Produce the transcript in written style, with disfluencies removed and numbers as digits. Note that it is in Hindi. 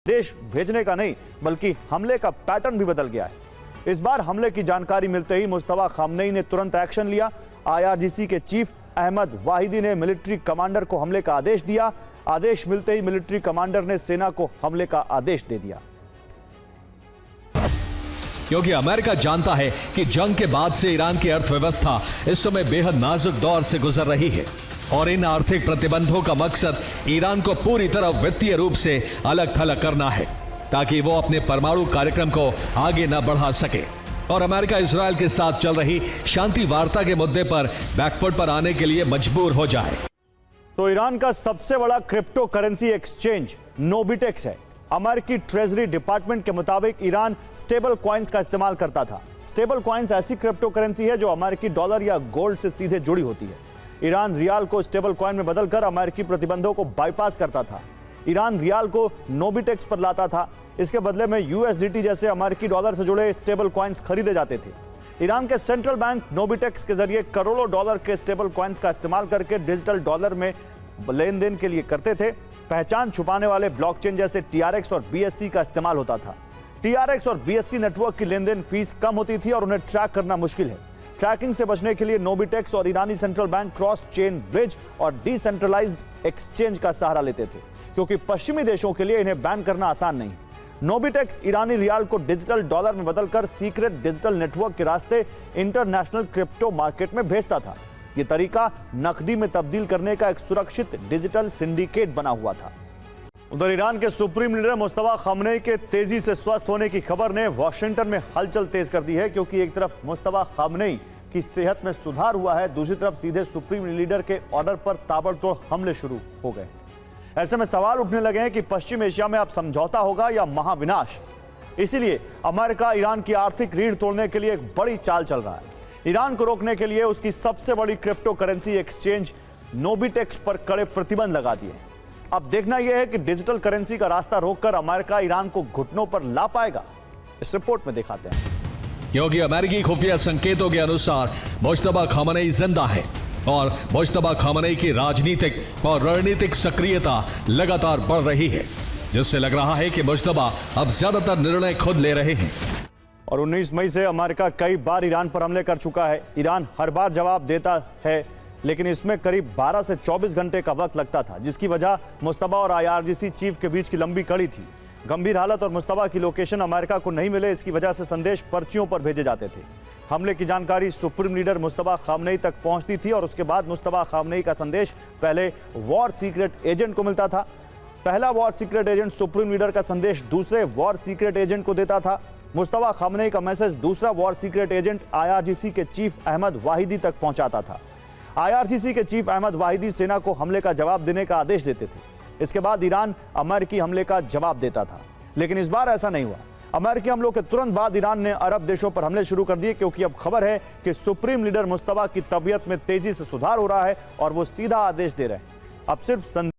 देश भेजने का नहीं बल्कि हमले का पैटर्न भी बदल गया है। इस बार हमले की जानकारी मिलते ही मुस्तफा खामनेई ने तुरंत एक्शन लिया। IRGC के चीफ अहमद वाहिदी ने मिलिट्री कमांडर को हमले का आदेश दिया। आदेश मिलते ही मिलिट्री कमांडर ने सेना को हमले का आदेश दे दिया। क्योंकि अमेरिका जानता है कि जंग के बाद से ईरान की अर्थव्यवस्था इस समय बेहद नाजुक दौर से गुजर रही है और इन आर्थिक प्रतिबंधों का मकसद ईरान को पूरी तरह वित्तीय रूप से अलग थलग करना है ताकि वो अपने परमाणु कार्यक्रम को आगे न बढ़ा सके और अमेरिका इजरायल के साथ चल रही शांति वार्ता के मुद्दे पर बैकफुट पर आने के लिए मजबूर हो जाए। तो ईरान का सबसे बड़ा क्रिप्टो करेंसी एक्सचेंज नोबिटेक्स है। अमेरिकी ट्रेजरी डिपार्टमेंट के मुताबिक ईरान स्टेबल कॉइन्स का इस्तेमाल करता था। स्टेबल कॉइन्स ऐसी क्रिप्टो करेंसी है जो अमेरिकी डॉलर या गोल्ड से सीधे जुड़ी होती है। ईरान रियाल को स्टेबल कॉइन में बदलकर अमेरिकी प्रतिबंधों को बाईपास करता था। ईरान रियाल को नोबिटेक्स पर लाता था। इसके बदले में USDT जैसे अमेरिकी डॉलर से जुड़े स्टेबल कॉइन्स खरीदे जाते थे। ईरान के सेंट्रल बैंक नोबिटेक्स के जरिए करोड़ों डॉलर के स्टेबल कॉइन्स का इस्तेमाल करके डिजिटल डॉलर में लेन देन के लिए करते थे। पहचान छुपाने वाले ब्लॉकचेन जैसे TRX और BSC का इस्तेमाल होता था। TRX और BSC नेटवर्क की लेन देन फीस कम होती थी और उन्हें ट्रैक करना मुश्किल है। ट्रैकिंग से बचने के लिए नोबिटेक्स और ईरानी central bank cross chain bridge और डिसेंट्रलाइज्ड एक्सचेंज का सहारा लेते थे क्योंकि पश्चिमी देशों के लिए इन्हें बैन करना आसान नहीं। नोबिटेक्स ईरानी रियाल को डिजिटल डॉलर में बदलकर सीक्रेट डिजिटल नेटवर्क के रास्ते इंटरनेशनल क्रिप्टो मार्केट में भेजता था। यह तरीका नकदी में तब्दील करने का एक सुरक्षित डिजिटल सिंडिकेट बना हुआ था। उधर ईरान के सुप्रीम लीडर मुस्तफा खामनेई के तेजी से स्वस्थ होने की खबर ने वॉशिंगटन में हलचल तेज कर दी है क्योंकि एक तरफ मुस्तफा खामनेई की सेहत में सुधार हुआ है, दूसरी तरफ सीधे सुप्रीम लीडर के ऑर्डर पर ताबड़तोड़ हमले शुरू हो गए। ऐसे में सवाल उठने लगे हैं कि पश्चिम एशिया में अब समझौता होगा या महाविनाश। इसीलिए अमेरिका ईरान की आर्थिक रीढ़ तोड़ने के लिए एक बड़ी चाल चल रहा है। ईरान को रोकने के लिए उसकी सबसे बड़ी क्रिप्टो करेंसी एक्सचेंज नोबिटेक्स पर कड़े प्रतिबंध लगा दिए। अब देखना यह है कि डिजिटल करेंसी का रास्ता रोककर अमेरिका ईरान को घुटनों पर ला पाएगा। इस रिपोर्ट में दिखाते हैं। क्योंकि अमेरिकी खुफिया संकेतों के अनुसार मुस्तफा खामनेई जिंदा है और मुस्तफा खामनेई की राजनीतिक और रणनीतिक सक्रियता लगातार बढ़ रही है, जिससे लग रहा है कि मुस्तफा अब ज्यादातर निर्णय खुद ले रहे हैं। और 19 मई से अमेरिका कई बार ईरान पर हमले कर चुका है। ईरान हर बार जवाब देता है, लेकिन इसमें करीब 12 से 24 घंटे का वक्त लगता था, जिसकी वजह मुस्तफा और IRGC चीफ के बीच की लंबी कड़ी थी। गंभीर हालत और मुस्तफा की लोकेशन अमेरिका को नहीं मिले, इसकी वजह से संदेश पर्चियों पर भेजे जाते थे। हमले की जानकारी सुप्रीम लीडर मुस्तफा खामनेई तक पहुंचती थी और उसके बाद मुस्तफा खामनेई का संदेश पहले वॉर सीक्रेट एजेंट को मिलता था। पहला war secret agent supreme leader का संदेश दूसरे वॉर सीक्रेट एजेंट को देता था। मुस्तफा खामनेई का मैसेज दूसरा वॉर सीक्रेट एजेंट IRGC के चीफ अहमद वाहिदी तक पहुंचाता था। IRGC के चीफ अहमद वाहिदी सेना को हमले का जवाब देने का आदेश देते थे। इसके बाद ईरान अमेरिकी हमले का जवाब देता था, लेकिन इस बार ऐसा नहीं हुआ। अमेरिकी हमलों के तुरंत बाद ईरान ने अरब देशों पर हमले शुरू कर दिए क्योंकि अब खबर है कि सुप्रीम लीडर मुस्तफा की तबीयत में तेजी से सुधार हो रहा है और वो सीधा आदेश दे रहे हैं। अब सिर्फ